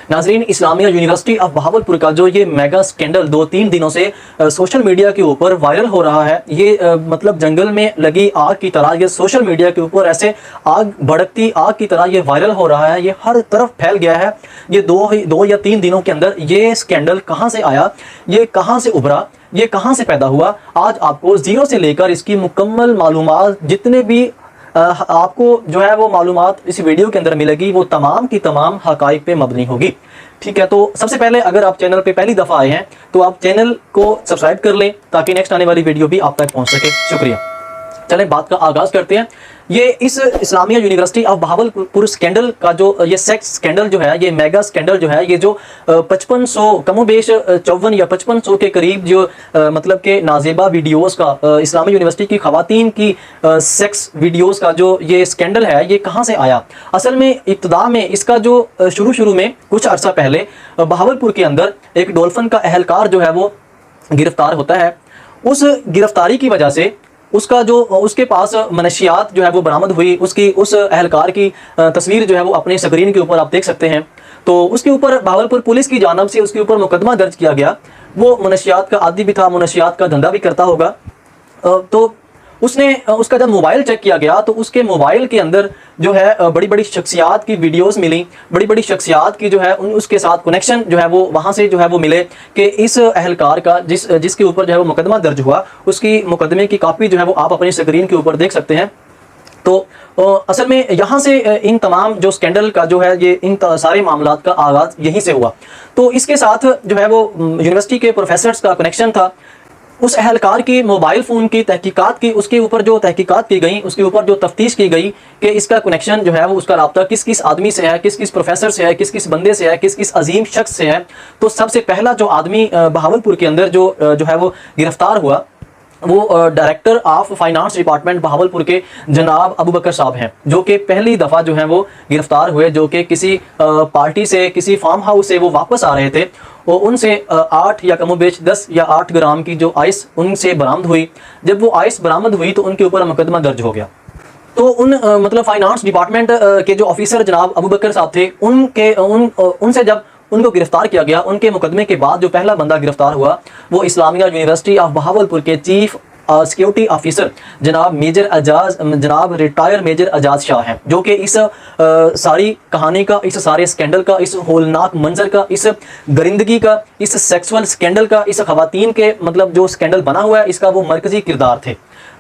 नाज़रीन, Islamia university of Bahawalpur का जो ये मेगा स्कैंडल 2-3 दिनों से सोशल मीडिया के ऊपर वायरल हो रहा है, ये मतलब जंगल में लगी आग की तरह ये सोशल मीडिया के ऊपर ऐसे आग, भड़कती आग की तरह ये वायरल हो रहा है, ये हर तरफ फैल गया है। ये दो या तीन दिनों के अंदर ये स्कैंडल कहाँ से आया, ये कहाँ से उभरा, ये कहाँ से पैदा हुआ, आज आपको ज़ीरो से लेकर इसकी मुकम्मल मालूमात, जितने भी आपको जो है वो मालूमात इस वीडियो के अंदर मिलेगी, वो तमाम की तमाम हकाइक पे मबनी होगी। ठीक है, तो सबसे पहले अगर आप चैनल पे पहली दफ़ा आए हैं तो आप चैनल को सब्सक्राइब कर लें ताकि नेक्स्ट आने वाली वीडियो भी आप तक पहुंच सके। शुक्रिया। चलें बात का आगाज़ करते हैं। ये इस Islamia university of Bahawalpur scandal का जो ये सेक्स स्कैंडल जो है, ये मेगा स्कैंडल जो है, ये जो 5500 कमोबेश 54 या 5500 के करीब जो मतलब के नाजेबा वीडियोस का इस्लामिया यूनिवर्सिटी की ख़वातीन की सेक्स वीडियोस का जो ये स्कैंडल है, ये कहाँ से आया। असल में इब्तिदा में इसका जो शुरू में कुछ अरसा पहले बहावलपुर के अंदर एक डॉल्फिन का अहलकार जो है वो गिरफ्तार होता है। उस गिरफ्तारी की वजह से उसका जो उसके पास मनशियात जो है वो बरामद हुई। उसकी उस अहलकार की तस्वीर जो है वो अपने स्क्रीन के ऊपर आप देख सकते हैं। तो उसके ऊपर बहावलपुर पुलिस की जानिब से उसके ऊपर मुकदमा दर्ज किया गया। वो मनशियात का आदी भी था, मनशियात का धंधा भी करता होगा। तो उसका जब मोबाइल चेक किया गया तो उसके मोबाइल के अंदर जो है बड़ी बड़ी शख्सियात की वीडियोस मिली, बड़ी बड़ी शख्सियात की जो है उसके साथ कनेक्शन जो है वो वहाँ से जो है वो मिले कि इस अहलकार का जिसके ऊपर जो है वो मुकदमा दर्ज हुआ, उसकी मुकदमे की कापी जो है वो आप अपनी स्क्रीन के ऊपर देख सकते हैं। तो असल में यहाँ से इन तमाम जो स्कैंडल का जो है ये इन सारे मामलात का आगाज़ यहीं से हुआ। तो इसके साथ जो है वो यूनिवर्सिटी के प्रोफेसर्स का कनेक्शन था। उस अहलकार की मोबाइल फ़ोन की तहकीकात की, उसके ऊपर जो तहकीकात की गई, उसके ऊपर जो तफ्तीश की गई कि इसका कनेक्शन जो है वो उसका राब्ता किस किस आदमी से है, किस किस प्रोफेसर से है, किस किस बंदे से है, किस किस अजीम शख्स से है। तो सबसे पहला जो आदमी बहावलपुर के अंदर जो है वो गिरफ्तार हुआ, वो director of finance department Bahawalpur के जनाब अबू बकर साहब हैं, जो कि पहली दफ़ा जो है वो गिरफ्तार हुए, जो कि किसी पार्टी से, किसी फार्म हाउस से वो वापस आ रहे थे। और उनसे 8 या कमोबेश 10 या 8 ग्राम की जो आइस उनसे बरामद हुई। जब वो आइस बरामद हुई तो उनके ऊपर मुकदमा दर्ज हो गया। तो मतलब फाइनेंस डिपार्टमेंट के जो ऑफिसर जनाब अबू बकर साहब थे, उनसे जब उनको गिरफ्तार किया गया, उनके मुकदमे के बाद जो पहला बंदा गिरफ्तार हुआ वो इस्लामिया यूनिवर्सिटी ऑफ बहावलपुर के चीफ सिक्योरिटी ऑफिसर जनाब रिटायर मेजर एजाज शाह हैं, जो कि इस सारी कहानी का, इस सारे स्कैंडल का, इस होलनाक मंजर का, इस गरिंदगी का, इस सेक्सुअल स्कैंडल का, इस खवातीन के मतलब जो स्कैंडल बना हुआ है, इसका वो मरकजी किरदार थे।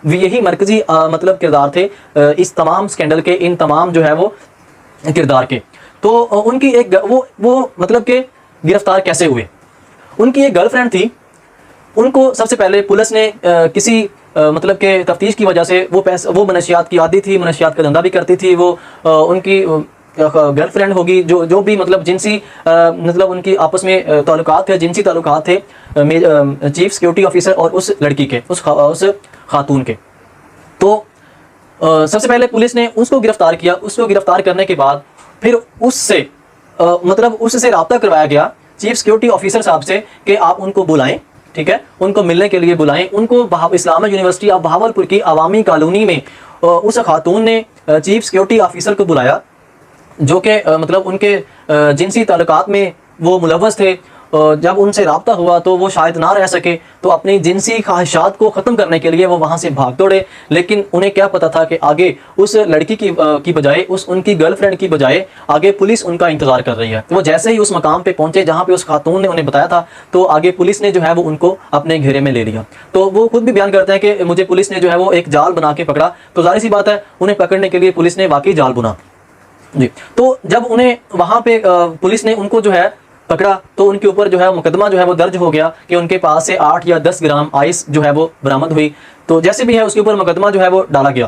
यही मरकजी मतलब किरदार थे इस तमाम स्कैंडल के, इन तमाम जो है वो किरदार के। तो उनकी एक वो मतलब के गिरफ्तार कैसे हुए। उनकी एक गर्लफ्रेंड थी। उनको सबसे पहले पुलिस ने किसी मतलब के तफ्तीश की वजह से वो मनशियात की आदी थी, मनशियात का धंधा भी करती थी। वो उनकी गर्लफ्रेंड होगी जो भी मतलब जिनसी मतलब उनकी आपस में ताल्लुकात थे, जिनसी ताल्लुकात थे चीफ सिक्योरिटी ऑफिसर और उस लड़की के, उस खातून के। तो सबसे पहले पुलिस ने उसको गिरफ्तार किया। उसको गिरफ्तार करने के बाद फिर उससे मतलब उससे रब्ता करवाया गया चीफ सिक्योरिटी ऑफिसर साहब से कि आप उनको बुलाएं, ठीक है, उनको मिलने के लिए बुलाएं। उनको इस्लामिया यूनिवर्सिटी ऑफ बहावलपुर की अवामी कॉलोनी में उस खातून ने चीफ सिक्योरिटी ऑफिसर को बुलाया, जो कि मतलब उनके जिनसी ताल्लुकात में वो मुलव्वस थे। जब उनसे रब्ता हुआ तो वो शायद ना रह सके, तो अपनी जिनसी ख्वाहिशात को ख़त्म करने के लिए वो वहाँ से भाग दौड़े। लेकिन उन्हें क्या पता था कि आगे उस लड़की की बजाय, उनकी गर्लफ्रेंड की बजाय आगे पुलिस उनका इंतज़ार कर रही है। वो जैसे ही उस मकाम पे पहुँचे जहाँ पे उस खातून ने उन्हें बताया था, तो आगे पुलिस ने जो है वो उनको अपने घेरे में ले लिया। तो वो खुद भी बयान करते हैं कि मुझे पुलिस ने जो है वो एक जाल बना के पकड़ा। तो जाहिर सी बात है उन्हें पकड़ने के लिए पुलिस ने वाकई जाल बुना जी। तो जब उन्हें वहाँ पे पुलिस ने उनको जो है पकड़ा तो उनके ऊपर जो है मुकदमा जो है वो दर्ज हो गया कि उनके पास से 8 या 10 ग्राम आइस जो है वो बरामद हुई। तो जैसे भी है उसके ऊपर मुकदमा जो है वो डाला गया।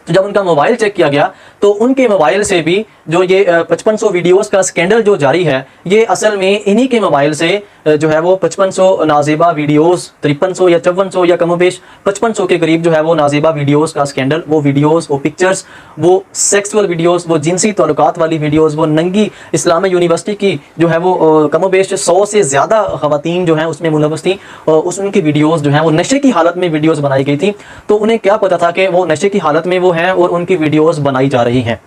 तो जब उनका मोबाइल चेक किया गया तो उनके मोबाइल से भी जो ये 5500 वीडियोस का स्कैंडल जो जारी है, ये असल में इन्हीं के मोबाइल से जो है वो 5500 नाजेबा वीडियोस, 5300 या 5400 या कमोबेश 5500 के करीब जो है वो नाजेबा वीडियोस का स्कैंडल, वो वीडियोस, वो पिक्चर्स, वो सेक्सुअल वीडियोस, वो जिनसी ताल्लुकात वाली वीडियोस, वो नंगी इस्लामिया यूनिवर्सिटी की जो है वो कमोबेश 100 से ज़्यादा खवातीन जो हैं उसमें मुलव्वस थी, उनकी वीडियोस जो हैं वो नशे की हालत में वीडियोस बनाई गई थी। तो उन्हें क्या पता था कि वो नशे की हालत में वो हैं और उनकी वीडियोस बनाई जा रही हैं।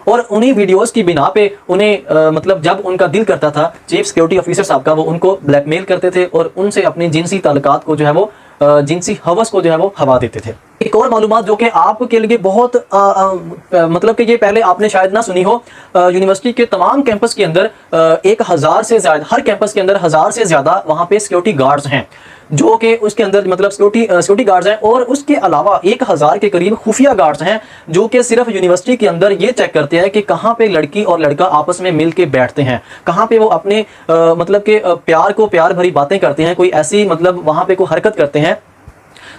और उन्हीं वीडियोस की बिना पे उन्हें मतलब जब उनका दिल करता था चीफ सिक्योरिटी ऑफिसर साहब का, वो उनको ब्लैकमेल करते थे और उनसे अपनी जिनसी ताल्लुकात को जो है वो जिनसी हवस को जो है वो हवा देते थे। एक और मालूमात जो कि आपके लिए बहुत मतलब कि ये पहले आपने शायद ना सुनी हो, यूनिवर्सिटी के तमाम कैंपस के अंदर 1000 से ज़्यादा, हर कैंपस के अंदर 1000 से ज़्यादा वहाँ पे सिक्योरिटी गार्ड्स हैं, जो कि उसके अंदर मतलब सिक्योरिटी गार्ड्स हैं, और उसके अलावा 1000 के करीब खुफिया गार्ड्स हैं जो कि सिर्फ यूनिवर्सिटी के अंदर ये चेक करते हैं कि कहाँ पे लड़की और लड़का आपस में मिल के बैठते हैं, कहाँ पे वो अपने मतलब के प्यार को प्यार भरी बातें करते हैं, कोई ऐसी मतलब वहाँ पे कोई हरकत करते हैं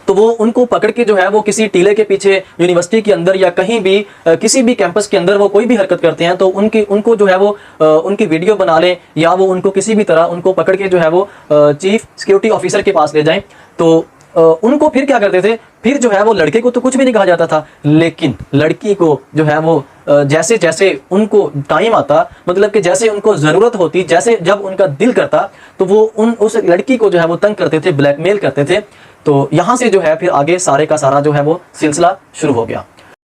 तो वो उनको पकड़ के जो है वो किसी टीले के पीछे यूनिवर्सिटी के अंदर या कहीं भी किसी भी कैंपस के अंदर वो कोई भी हरकत करते हैं तो उनको जो है वो उनकी वीडियो बना लें या वो उनको किसी भी तरह उनको पकड़ के जो है वो चीफ सिक्योरिटी ऑफिसर के पास ले जाएं। तो उनको फिर क्या करते थे, फिर जो है वो लड़के को तो कुछ भी नहीं कहा जाता था, लेकिन लड़की को जो है वो जैसे जैसे उनको टाइम आता, मतलब कि जैसे उनको ज़रूरत होती, जैसे जब उनका दिल करता, तो वो उस लड़की को जो है वो तंग करते थे, ब्लैकमेल करते थे। तो यहाँ से जो है फिर आगे सारे का सारा जो है वो सिलसिला शुरू हो गया।